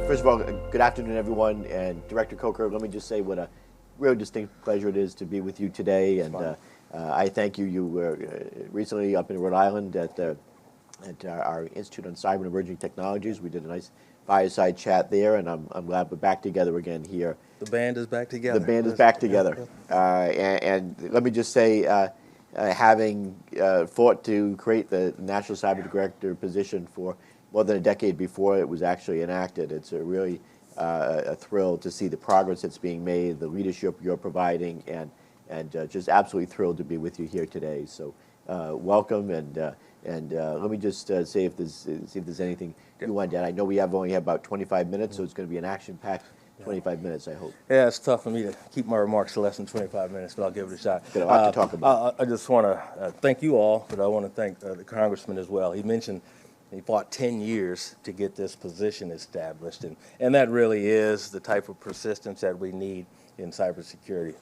First of all, good afternoon, everyone. And Director Coker, let me just say what a real distinct pleasure it is to be with you today. And I thank you. You were recently up in Rhode Island at our Institute on Cyber and Emerging Technologies. We did a nice fireside chat there, and I'm glad we're back together again here. The band is back together. The band is back together. And let me just say, having fought to create the National Cyber Director position for more than a decade before it was actually enacted, it's a really a thrill to see the progress that's being made, the leadership you're providing, and just absolutely thrilled to be with you here today. So welcome, and let me just see if there's anything you want to add. I know we only have about 25 minutes, so it's going to be an action-packed 25 minutes, I hope. Yeah, it's tough for me to keep my remarks to less than 25 minutes, but I'll give it a shot. Got a lot to talk about. I just want to thank you all, but I want to thank the Congressman as well. He mentioned he fought 10 years to get this position established, and that really is the type of persistence that we need in cybersecurity.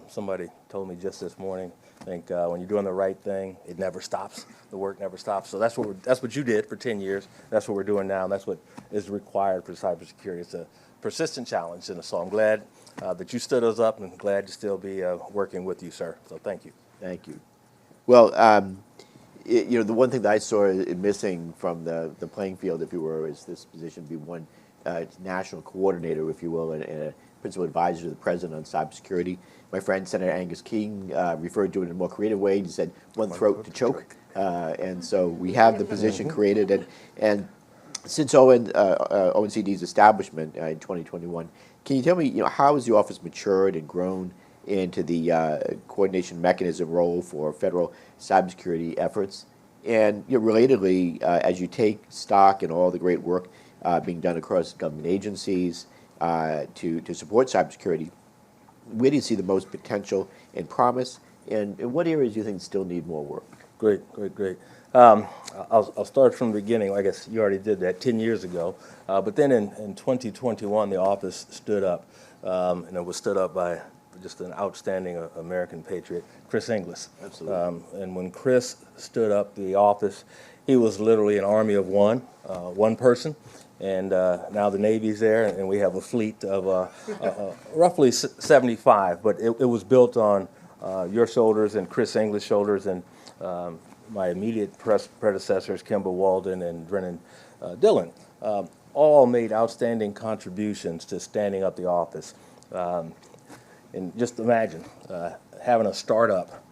Somebody told me just this morning, I think when you're doing the right thing, it never stops. The work never stops. So that's what you did for 10 years. That's what we're doing now, and that's what is required for cybersecurity. It's a persistent challenge, and so I'm glad that you stood us up, and glad to still be working with you, sir. So thank you. Thank you. Well, the one thing that I saw missing from the playing field, if you were, is this position to be one national coordinator, if you will, and a principal advisor to the president on cybersecurity. My friend Senator Angus King referred to it in a more creative way. He said, "One throat to choke," and so we have the position created. And since ONCD's establishment in 2021, can you tell me, how has the office matured and grown into the coordination mechanism role for federal cybersecurity efforts? And relatedly, as you take stock in all the great work being done across government agencies to support cybersecurity, where do you see the most potential and promise, and in what areas do you think still need more work? Great. I'll start from the beginning. I guess you already did that 10 years ago. But then in 2021, the office stood up, and it was stood up by just an outstanding American patriot, Chris Inglis. Absolutely. And when Chris stood up the office, he was literally an army of one person. And now the Navy's there, and we have a fleet of roughly 75. But it was built on your shoulders and Chris Inglis' shoulders, and my immediate predecessors, Kimball Walden and Brennan Dillon, all made outstanding contributions to standing up the office. And just imagine having a startup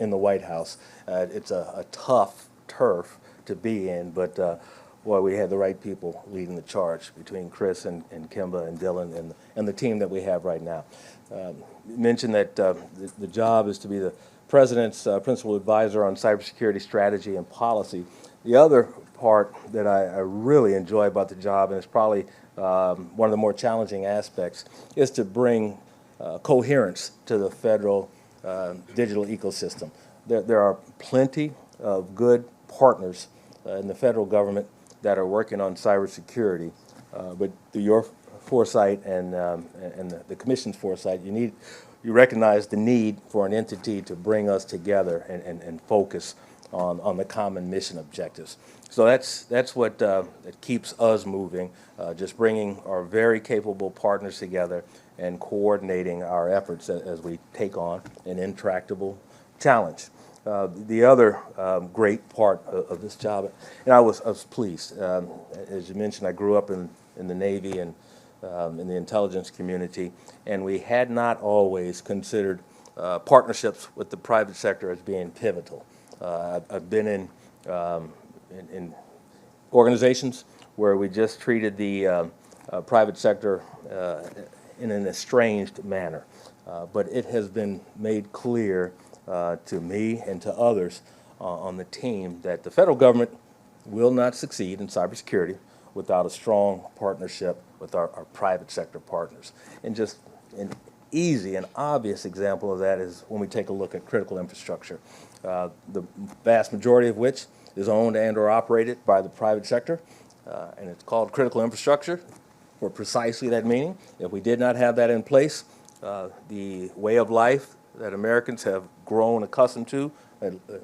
in the White House. It's a tough turf to be in, but boy, we had the right people leading the charge between Chris and Kimba and Dylan and the team that we have right now. You mentioned that the job is to be the President's principal advisor on cybersecurity strategy and policy. The other part that I really enjoy about the job, and it's probably one of the more challenging aspects, is to bring coherence to the federal digital ecosystem. There are plenty of good partners in the federal government that are working on cybersecurity, but through your foresight and the Commission's foresight, you recognize the need for an entity to bring us together and focus on the common mission objectives. So that's what that keeps us moving, just bringing our very capable partners together and coordinating our efforts as we take on an intractable challenge. The other great part of this job, and I was pleased. As you mentioned, I grew up in the Navy and in the intelligence community, and we had not always considered partnerships with the private sector as being pivotal. I've been in organizations where we just treated the private sector in an estranged manner, but it has been made clear to me and to others on the team that the federal government will not succeed in cybersecurity without a strong partnership with our private sector partners. And just an easy and obvious example of that is when we take a look at critical infrastructure, the vast majority of which is owned and or operated by the private sector, and it's called critical infrastructure for precisely that meaning. If we did not have that in place, the way of life that Americans have grown accustomed to,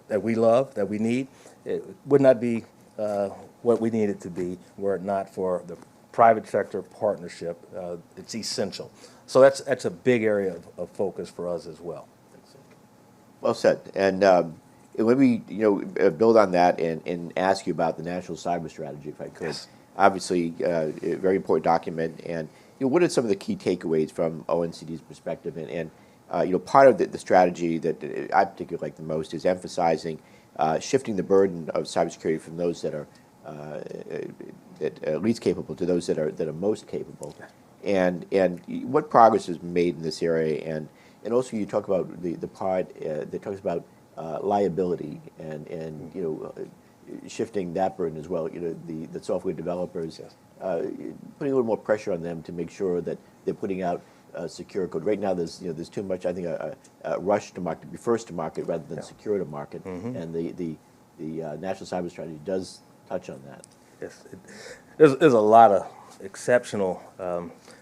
that we love, that we need, it would not be what we need it to be were it not for the private sector partnership, it's essential. So that's a big area of focus for us as well. Well said. And let me, build on that and ask you about the National Cyber Strategy, if I could. Yes. Obviously, a very important document. And what are some of the key takeaways from ONCD's perspective? And part of the strategy that I particularly like the most is emphasizing shifting the burden of cybersecurity from those that are least capable to those that are most capable. And what progress has been made in this area? And also you talk about the part that talks about liability and shifting that burden as well. The software developers, Yes. putting a little more pressure on them to make sure that they're putting out secure code. Right now, there's too much, I think, a rush to market, to be first to market rather than secure to market. And the National Cyber Strategy does touch on that. Yes, there's a lot of exceptional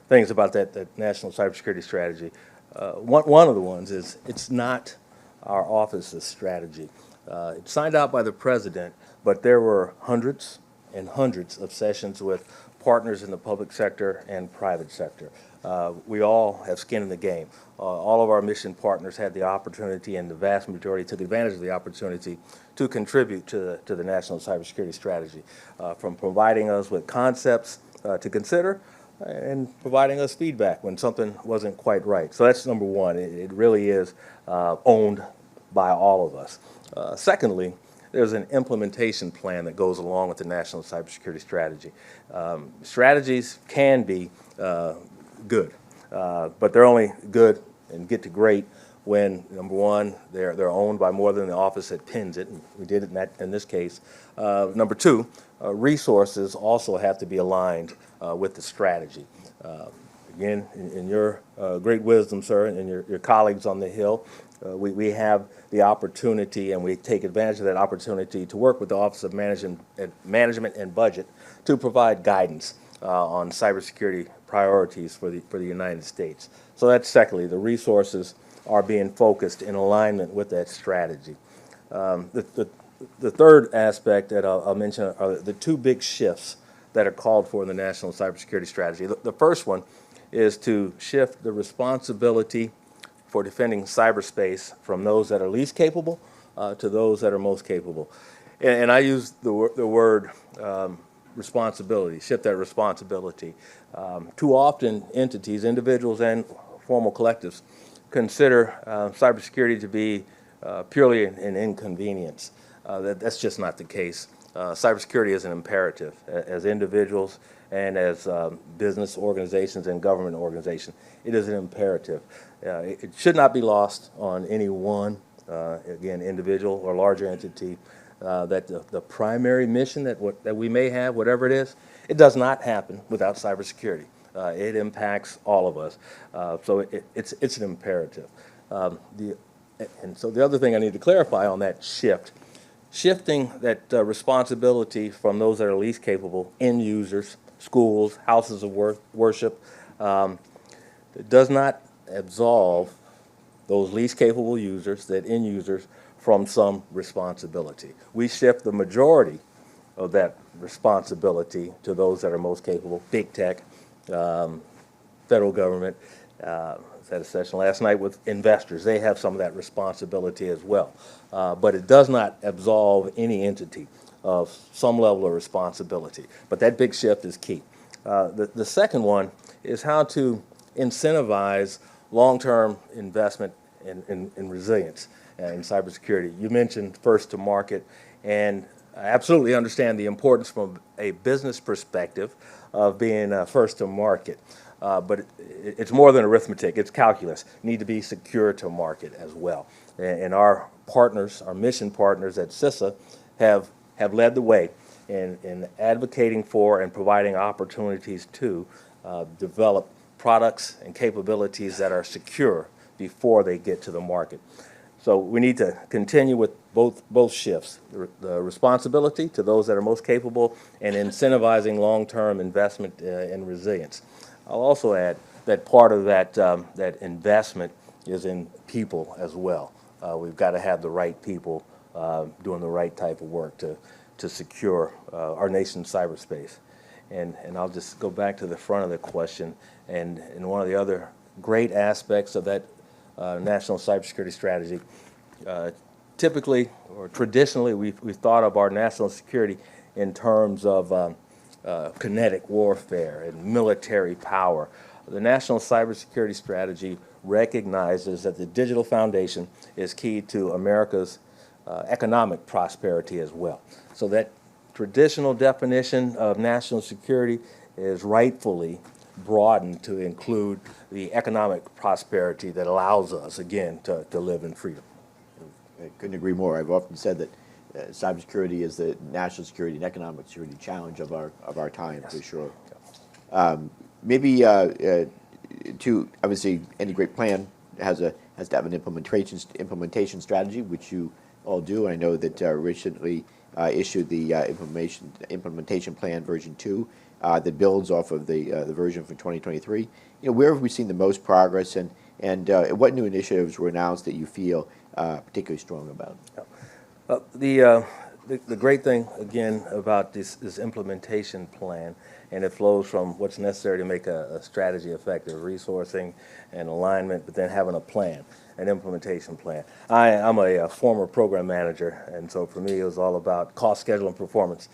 things about that National Cybersecurity Strategy. One of the ones is it's not our office's strategy. It's signed out by the president, but there were hundreds and hundreds of sessions with partners in the public sector and private sector. We all have skin in the game. All of our mission partners had the opportunity, and the vast majority took advantage of the opportunity to contribute to the National Cybersecurity Strategy, from providing us with concepts to consider and providing us feedback when something wasn't quite right. So that's number one. It really is owned by all of us. Secondly, there's an implementation plan that goes along with the National Cybersecurity Strategy. Strategies can be good, but they're only good and get to great when, number one, they're owned by more than the office that pins it, and we did it in this case. Number two, resources also have to be aligned with the strategy. Again, in your great wisdom, sir, and your colleagues on the Hill, we have the opportunity, and we take advantage of that opportunity to work with the Office of Management and Budget to provide guidance on cybersecurity priorities for the United States. So that's secondly, the resources are being focused in alignment with that strategy. The third aspect that I'll mention are the two big shifts that are called for in the National Cybersecurity Strategy. The first one is to shift the responsibility for defending cyberspace from those that are least capable to those that are most capable. And I use the word responsibility, shift that responsibility. Too often entities, individuals and formal collectives, consider cybersecurity to be purely an inconvenience. That's just not the case. Cybersecurity is an imperative as individuals and as business organizations and government organizations. It is an imperative. It should not be lost on any one, again, individual or larger entity, that the primary mission that we may have, whatever it is, it does not happen without cybersecurity. It impacts all of us. So it's an imperative. And so the other thing I need to clarify on that shifting that responsibility from those that are least capable, end users, schools, houses of worship, does not absolve those least capable users, that end users, from some responsibility. We shift the majority of that responsibility to those that are most capable, big tech, federal government. I had a session last night with investors. They have some of that responsibility as well. But it does not absolve any entity of some level of responsibility. But that big shift is key. The second one is how to incentivize long-term investment in resilience in cybersecurity. You mentioned first to market, and I absolutely understand the importance from a business perspective of being first to market. But it's more than arithmetic, it's calculus. You need to be secure to market as well. And our partners, our mission partners at CISA have led the way in advocating for and providing opportunities to develop products and capabilities that are secure before they get to the market. So we need to continue with both shifts, the responsibility to those that are most capable and incentivizing long-term investment in resilience. I'll also add that part of that investment is in people as well. We've got to have the right people doing the right type of work to secure our nation's cyberspace. And I'll just go back to the front of the question. And one of the other great aspects of that national cybersecurity strategy, typically or traditionally, we've thought of our national security in terms of kinetic warfare and military power. The national cybersecurity strategy recognizes that the digital foundation is key to America's economic prosperity as well. So that traditional definition of national security is rightfully broadened to include the economic prosperity that allows us, again, to live in freedom. I couldn't agree more. I've often said that cybersecurity is the national security and economic security challenge of our time, yes, for sure. Maybe to obviously any great plan has to have an implementation strategy, which you all do. I know that recently issued the implementation plan version 2 that builds off of the version from 2023. Where have we seen the most progress, and what new initiatives were announced that you feel particularly strong about? The great thing, again, about this implementation plan, and it flows from what's necessary to make a strategy effective, resourcing and alignment, but then having a plan, an implementation plan. I'm a former program manager, and so for me it was all about cost, schedule, and performance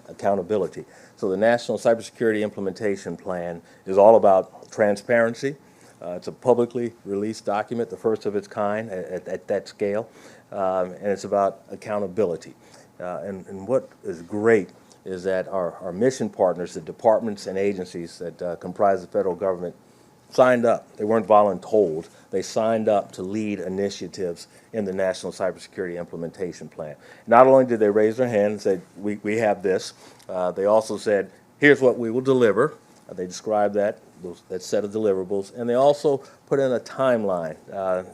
accountability. So the National Cybersecurity Implementation Plan is all about transparency. It's a publicly released document, the first of its kind at that scale, and it's about accountability. And what is great is that our mission partners, the departments and agencies that comprise the federal government, signed up. They weren't voluntold. They signed up to lead initiatives in the National Cybersecurity Implementation Plan. Not only did they raise their hand and say, we have this, they also said, here's what we will deliver. They described that set of deliverables, and they also put in a timeline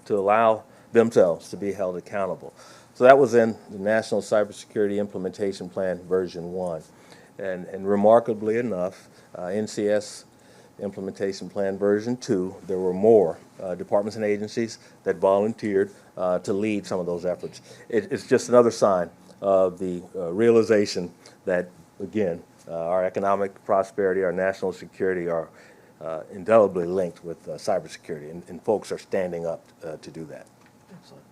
to allow themselves to be held accountable. So that was in the National Cybersecurity Implementation Plan version 1. And remarkably enough, NCS Implementation Plan version 2, there were more departments and agencies that volunteered to lead some of those efforts. It's just another sign of the realization that, again, our economic prosperity, our national security are indelibly linked with cybersecurity, and folks are standing up to do that. Excellent.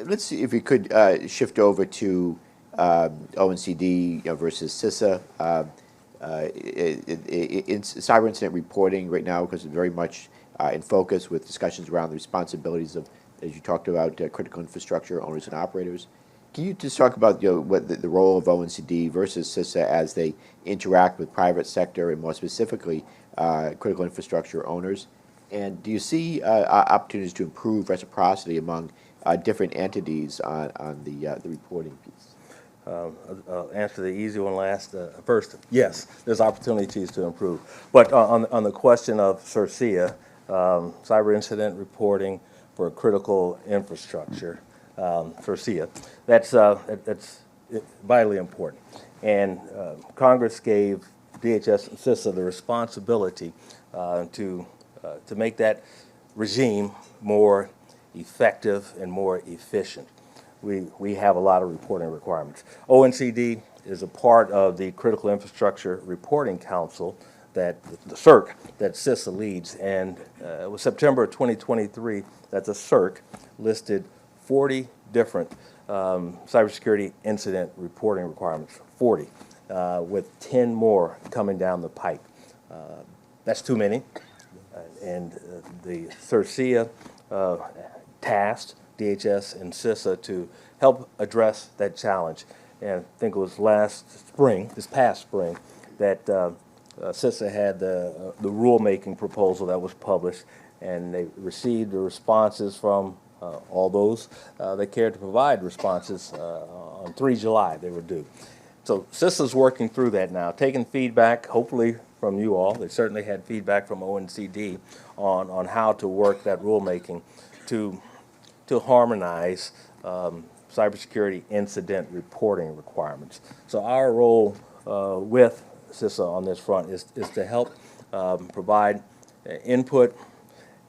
Let's see if we could shift over to ONCD versus CISA. In cyber incident reporting right now, because it's very much in focus with discussions around the responsibilities of, as you talked about, critical infrastructure owners and operators. Can you just talk about what the role of ONCD versus CISA as they interact with private sector and more specifically critical infrastructure owners? And do you see opportunities to improve reciprocity among different entities on the reporting piece? I'll answer the easy one last. First, yes, there's opportunities to improve. But on the question of CIRCIA, cyber incident reporting for critical infrastructure, CIRCIA, that's vitally important. And Congress gave DHS and CISA the responsibility to make that regime more effective and more efficient. We have a lot of reporting requirements. ONCD is a part of the Critical Infrastructure Reporting Council, the CIRC, that CISA leads. And it was September 2023 that the CIRC listed 40 different cybersecurity incident reporting requirements, 40, with 10 more coming down the pipe. That's too many. And the CIRCIA tasked DHS and CISA to help address that challenge. And I think it was this past spring, that CISA had the rulemaking proposal that was published, and they received the responses from all those that cared to provide responses on 3 July. They were due. So CISA's working through that now, taking feedback, hopefully from you all. They certainly had feedback from ONCD on how to work that rulemaking to harmonize cybersecurity incident reporting requirements. So our role with CISA on this front is to help provide input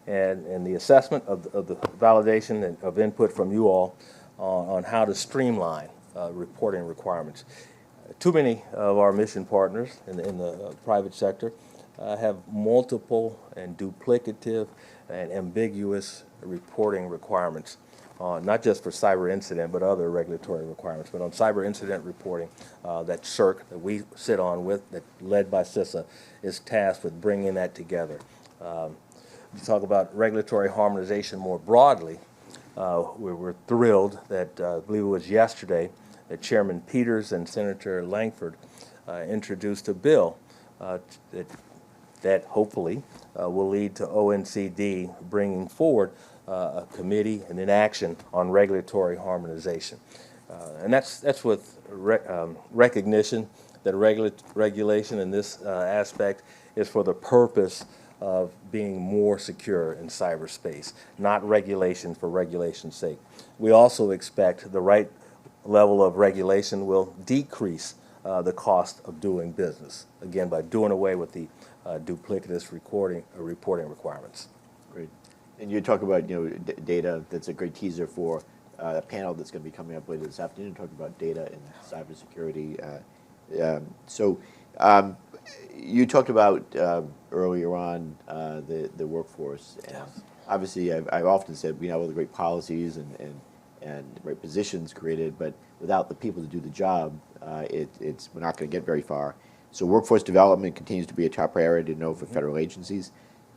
and the assessment of the validation and of input from you all on how to streamline reporting requirements. Too many of our mission partners in the private sector have multiple and duplicative and ambiguous reporting requirements, not just for cyber incident, but other regulatory requirements. But on cyber incident reporting, that CERC that we sit on with, that led by CISA, is tasked with bringing that together. You talk about regulatory harmonization more broadly. We're thrilled that, I believe it was yesterday, that Chairman Peters and Senator Langford introduced a bill that hopefully will lead to ONCD bringing forward a committee and an action on regulatory harmonization. And that's with recognition that regulation in this aspect is for the purpose of being more secure in cyberspace, not regulation for regulation's sake. We also expect the right level of regulation will decrease the cost of doing business, again, by doing away with the duplicitous reporting requirements. Great. And you talk about, data. That's a great teaser for a panel that's going to be coming up later this afternoon, talking about data and cybersecurity. You talked about earlier on the workforce. And obviously, I've often said we have all the great policies and great positions created, but without the people to do the job, we're not going to get very far. So workforce development continues to be a top priority for federal agencies.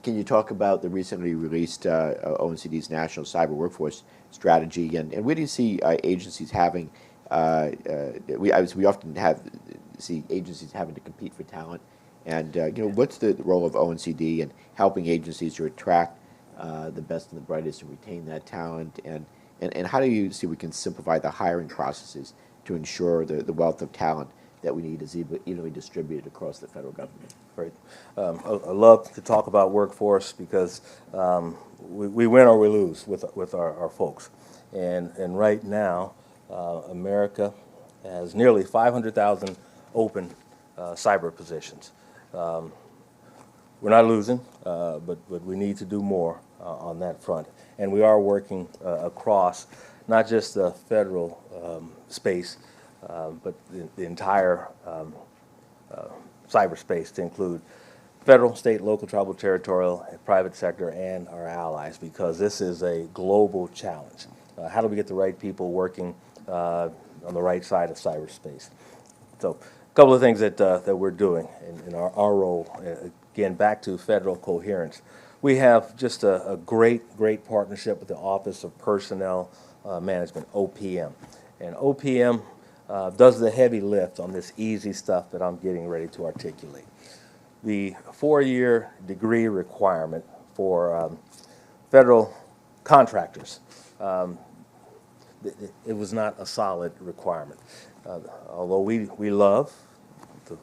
Can you talk about the recently released ONCD's National Cyber Workforce Strategy, and where do you see agencies having, we often see agencies having to compete for talent, and what's the role of ONCD in helping agencies to attract the best and the brightest and retain that talent, and how do you see we can simplify the hiring processes to ensure the wealth of talent that we need is evenly distributed across the federal government? Right. I love to talk about workforce because we win or we lose with our folks. And right now, America has nearly 500,000 open cyber positions. We're not losing, but we need to do more on that front. And we are working across not just the federal space, but the entire cyberspace to include federal, state, local, tribal, territorial, and private sector, and our allies, because this is a global challenge. How do we get the right people working on the right side of cyberspace? So a couple of things that we're doing in our role, again, back to federal coherence. We have just a great partnership with the Office of Personnel Management, OPM. And OPM does the heavy lift on this easy stuff that I'm getting ready to articulate. The 4-year degree requirement for federal contractors, it was not a solid requirement. Although we love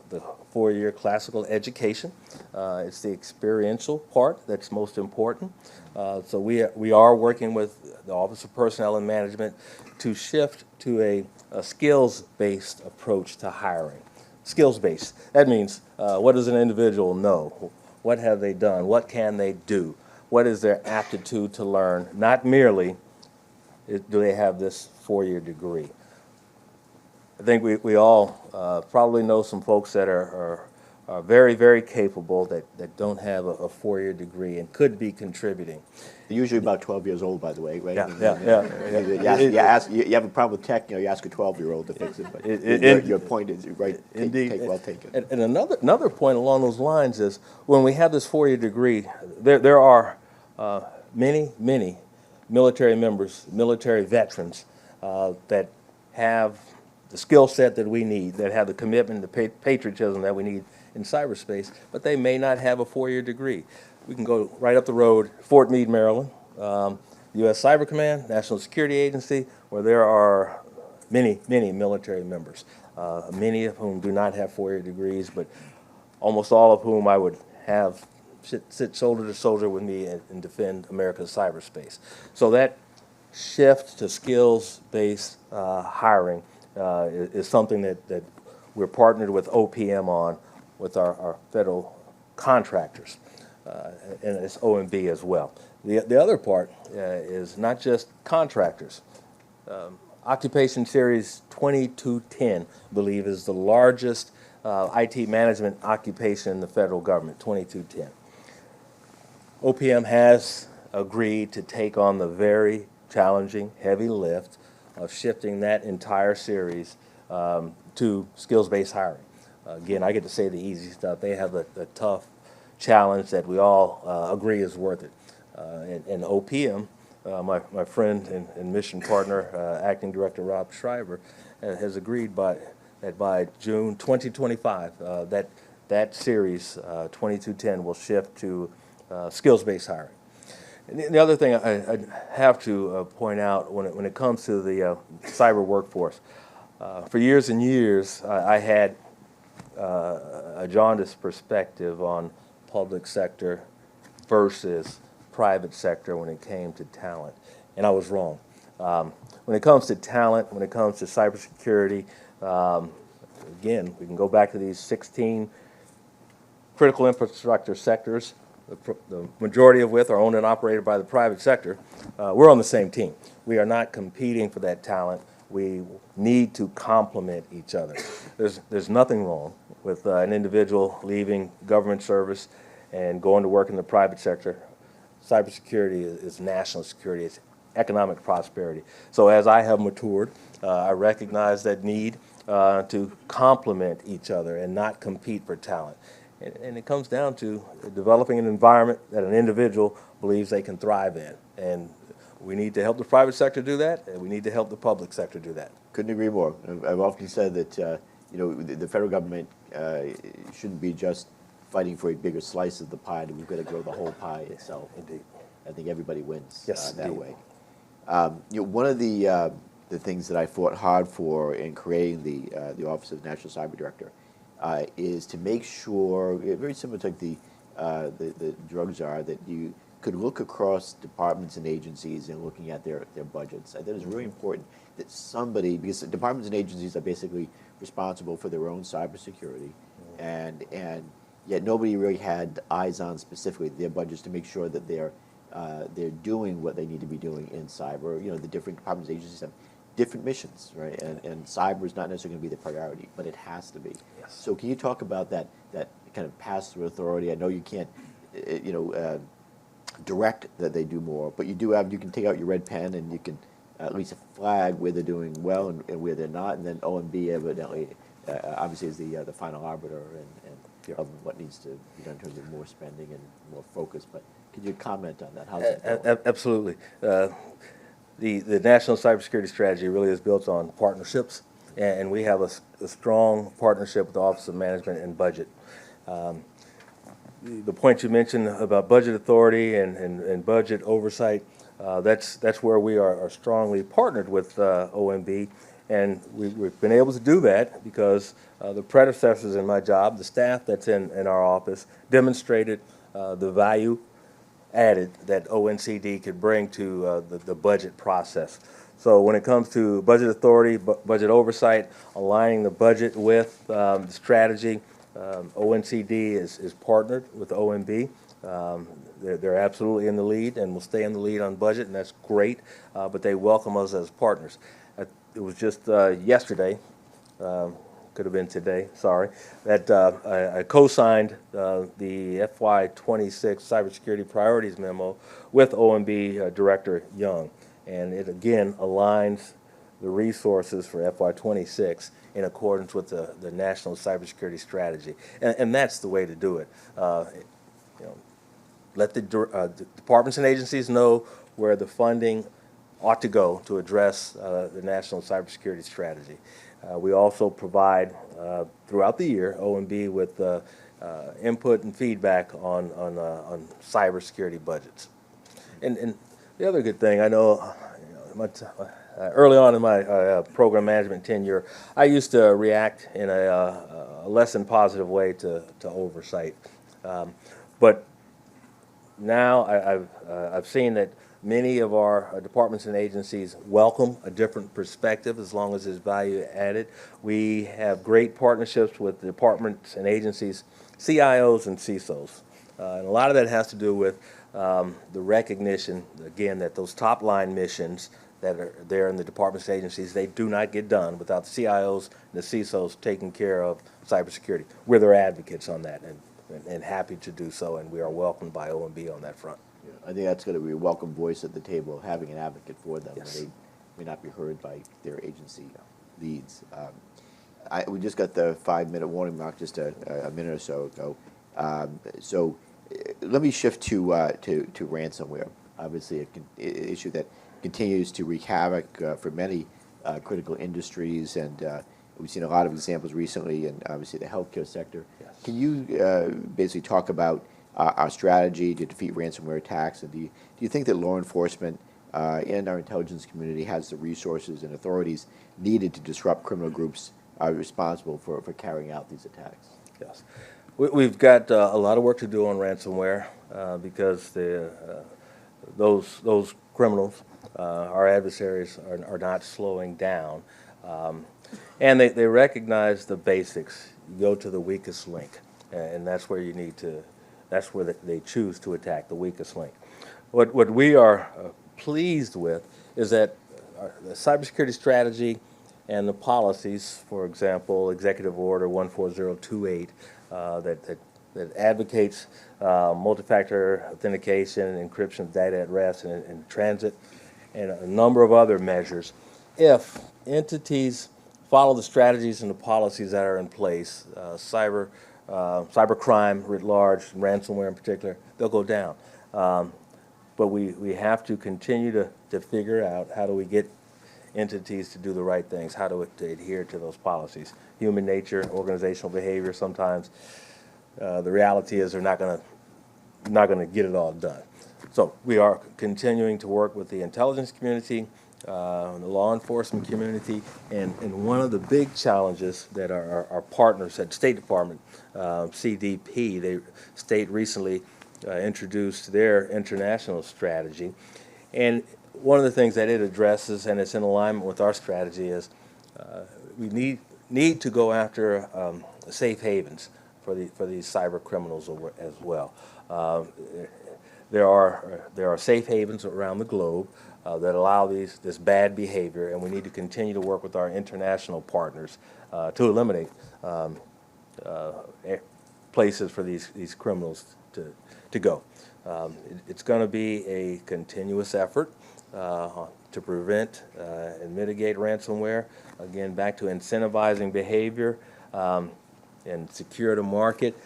the 4-year classical education, it's the experiential part that's most important. So we are working with the Office of Personnel and Management to shift to a skills-based approach to hiring. Skills-based. That means what does an individual know? What have they done? What can they do? What is their aptitude to learn? Not merely do they have this 4-year degree. I think we all probably know some folks that are very, very capable that don't have a 4-year degree and could be contributing. They're usually about 12 years old, by the way, right? Yeah. You have a problem with tech, you ask a 12-year-old to fix it, but your point is right. Indeed. Well taken. And another point along those lines is when we have this 4-year degree, there are many military members, military veterans that have the skill set that we need, that have the commitment, the patriotism that we need in cyberspace, but they may not have a 4-year degree. We can go right up the road, Fort Meade, Maryland, U.S. Cyber Command, National Security Agency, where there are many military members, many of whom do not have 4-year degrees, but almost all of whom I would have sit shoulder to shoulder with me and defend America's cyberspace. So that shift to skills-based hiring is something that we're partnered with OPM on, with our federal contractors, and it's OMB as well. The other part is not just contractors. Occupation Series 2210, I believe, is the largest IT management occupation in the federal government, 2210. OPM has agreed to take on the very challenging, heavy lift of shifting that entire series to skills-based hiring. Again, I get to say the easy stuff. They have a tough challenge that we all agree is worth it. And OPM, my friend and mission partner, Acting Director Rob Schreiber, has agreed that by June 2025, that series, 2210, will shift to skills-based hiring. And the other thing I have to point out when it comes to the cyber workforce, for years and years, I had a jaundiced perspective on public sector versus private sector when it came to talent, and I was wrong. When it comes to talent, when it comes to cybersecurity, again, we can go back to these 16 critical infrastructure sectors, the majority of which are owned and operated by the private sector. We're on the same team. We are not competing for that talent. We need to complement each other. There's nothing wrong with an individual leaving government service and going to work in the private sector. Cybersecurity is national security. It's economic prosperity. So as I have matured, I recognize that need to complement each other and not compete for talent. And it comes down to developing an environment that an individual believes they can thrive in. And we need to help the private sector do that, and we need to help the public sector do that. Couldn't agree more. I've often said that the federal government shouldn't be just fighting for a bigger slice of the pie, and we've got to grow the whole pie itself. Indeed. I think everybody wins that indeed. way. One of the things that I fought hard for in creating the Office of National Cyber Director is to make sure, very similar to like the drug czar, that you could look across departments and agencies and looking at their budgets. I think it's really important that somebody, because departments and agencies are basically responsible for their own cybersecurity, and yet nobody really had eyes on specifically their budgets to make sure that they're doing what they need to be doing in cyber. The different departments and agencies have different missions, right? And cyber is not necessarily going to be the priority, but it has to be. Yes. So can you talk about that kind of pass-through authority? I know you can't, direct that they do more, but you can take out your red pen and you can at least flag where they're doing well and where they're not, and then OMB evidently, obviously, is the final arbiter and of what needs to be done in terms of more spending and more focus. But could you comment on that? How's that going? Absolutely. The National Cybersecurity Strategy really is built on partnerships, and we have a strong partnership with the Office of Management and Budget. The point you mentioned about budget authority and budget oversight, that's where we are strongly partnered with OMB, and we've been able to do that because the predecessors in my job, the staff that's in our office, demonstrated the value added that ONCD could bring to the budget process. So when it comes to budget authority, budget oversight, aligning the budget with the strategy, ONCD is partnered with OMB. They're absolutely in the lead and will stay in the lead on budget, and that's great, but they welcome us as partners. It was just yesterday, could have been today, sorry, that I co-signed the FY26 Cybersecurity Priorities Memo with OMB Director Young, and it again aligns the resources for FY26 in accordance with the National Cybersecurity Strategy, and that's the way to do it. Let the departments and agencies know where the funding ought to go to address the National Cybersecurity Strategy. We also provide, throughout the year, OMB with input and feedback on cybersecurity budgets. And the other good thing, I know, early on in my program management tenure, I used to react in a less than positive way to oversight. But now I've seen that many of our departments and agencies welcome a different perspective as long as there's value added. We have great partnerships with departments and agencies, CIOs and CISOs. And a lot of that has to do with the recognition, again, that those top line missions that are there in the departments and agencies, they do not get done without the CIOs and the CISOs taking care of cybersecurity. We're their advocates on that, and happy to do so, and we are welcomed by OMB on that front. Yeah, I think that's going to be a welcome voice at the table, having an advocate for them. Yes. They may not be heard by their agency leads. We just got the 5-minute warning mark just a minute or so ago. Let me shift to ransomware. Obviously, an issue that continues to wreak havoc for many critical industries, and we've seen a lot of examples recently in obviously the healthcare sector. Yes. Can you basically talk about our strategy to defeat ransomware attacks, and do you think that law enforcement and our intelligence community has the resources and authorities needed to disrupt criminal groups responsible for carrying out these attacks? Yes. We've got a lot of work to do on ransomware because those criminals, our adversaries, are not slowing down. And they recognize the basics. You go to the weakest link, and that's where you need to, that's where they choose to attack, the weakest link. What we are pleased with is that the cybersecurity strategy and the policies, for example, Executive Order 14028, that advocates multi-factor authentication, encryption of data at rest and in transit, and a number of other measures. If entities follow the strategies and the policies that are in place, cybercrime writ large, ransomware in particular, they'll go down. But we have to continue to figure out how do we get entities to do the right things, how to adhere to those policies. Human nature, organizational behavior, sometimes the reality is they're not going to get it all done. So we are continuing to work with the intelligence community, the law enforcement community, and one of the big challenges that our partners at State Department, CDP, State recently introduced their international strategy, and one of the things that it addresses, and it's in alignment with our strategy, is we need to go after safe havens for these cyber criminals as well. There are safe havens around the globe that allow this bad behavior, and we need to continue to work with our international partners to eliminate places for these criminals to go. It's going to be a continuous effort to prevent and mitigate ransomware. Again, back to incentivizing behavior and secure the market.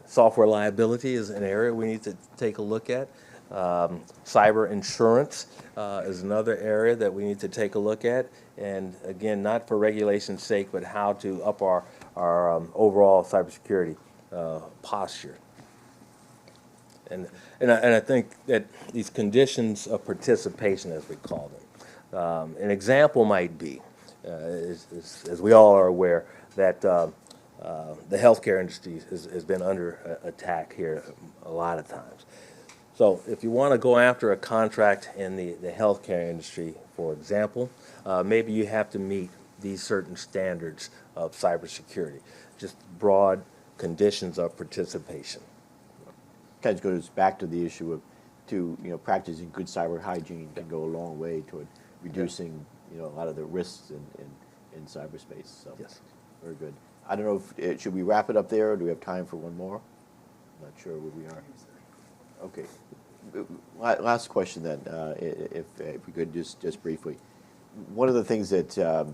Software liability is an area we need to take a look at. Cyber insurance is another area that we need to take a look at. And again, not for regulation's sake, but how to up our overall cybersecurity posture. And I think that these conditions of participation, as we call them, an example might be, as we all are aware, that the healthcare industry has been under attack here a lot of times. So if you want to go after a contract in the healthcare industry, for example, maybe you have to meet these certain standards of cybersecurity, just broad conditions of participation. Kind of goes back to the issue of practicing good cyber hygiene can go a long way toward reducing a lot of the risks in cyberspace. So yes, very good. I don't know if should we wrap it up there, or do we have time for one more? I'm not sure where we are. Okay. Last question then, if we could just briefly. One of the things that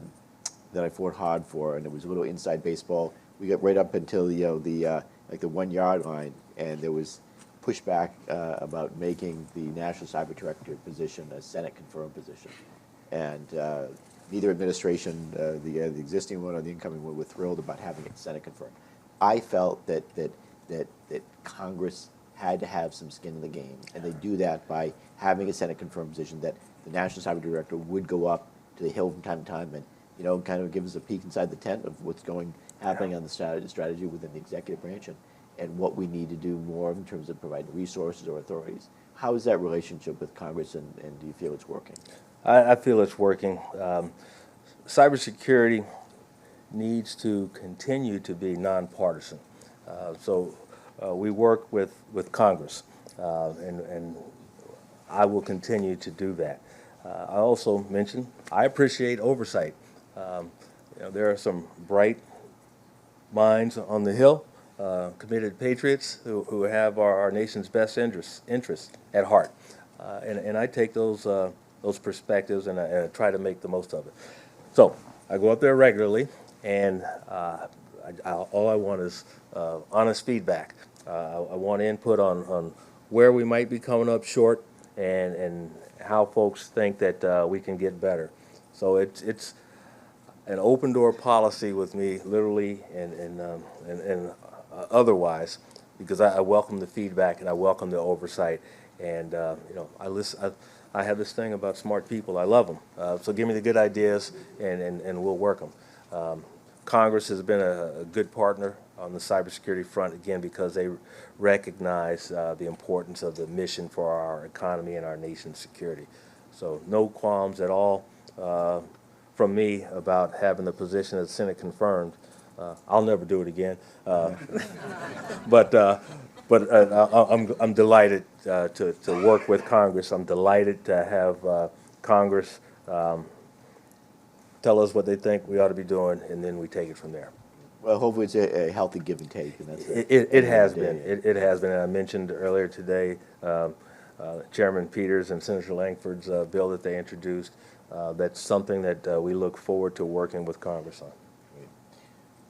I fought hard for, and it was a little inside baseball, we got right up until the 1 yard line, and there was pushback about making the National Cyber Director position a Senate confirmed position, and neither administration, the existing one or the incoming one, were thrilled about having it Senate confirmed. I felt that Congress had to have some skin in the game, and they do that by having a Senate confirmed position that the National Cyber Director would go up to the Hill from time to time and kind of give us a peek inside the tent of what's happening on the strategy within the executive branch and what we need to do more in terms of providing resources or authorities. How is that relationship with Congress, and do you feel it's working? I feel it's working. Cybersecurity needs to continue to be nonpartisan. So we work with Congress, and I will continue to do that. I also mentioned I appreciate oversight. There are some bright minds on the Hill, committed patriots who have our nation's best interests at heart. And I take those perspectives and I try to make the most of it. So I go up there regularly, and all I want is honest feedback. I want input on where we might be coming up short and how folks think that we can get better. So it's an open door policy with me, literally and otherwise, because I welcome the feedback and I welcome the oversight. And I listen. I have this thing about smart people. I love them. So give me the good ideas, and we'll work them. Congress has been a good partner on the cybersecurity front, again, because they recognize the importance of the mission for our economy and our nation's security. So no qualms at all from me about having the position of the Senate confirmed. I'll never do it again. But I'm delighted to work with Congress. I'm delighted to have Congress tell us what they think we ought to be doing, and then we take it from there. Well, hopefully it's a healthy give and take. And that's it has been. It has been. And I mentioned earlier today Chairman Peters and Senator Langford's bill that they introduced. That's something that we look forward to working with Congress on.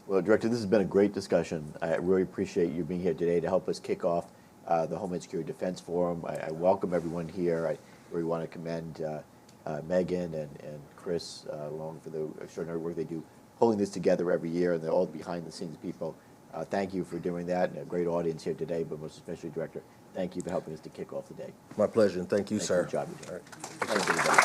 Well, Director, this has been a great discussion. I really appreciate you being here today to help us kick off the Homeland Security Defense Forum. I welcome everyone here. I really want to commend Megan and Chris Long for the extraordinary work they do pulling this together every year, and they're all behind-the-scenes people. Thank you for doing that, and a great audience here today, but most especially, Director, thank you for helping us to kick off the day. My pleasure, and thank you, sir. Good job. All right. Thanks, everybody.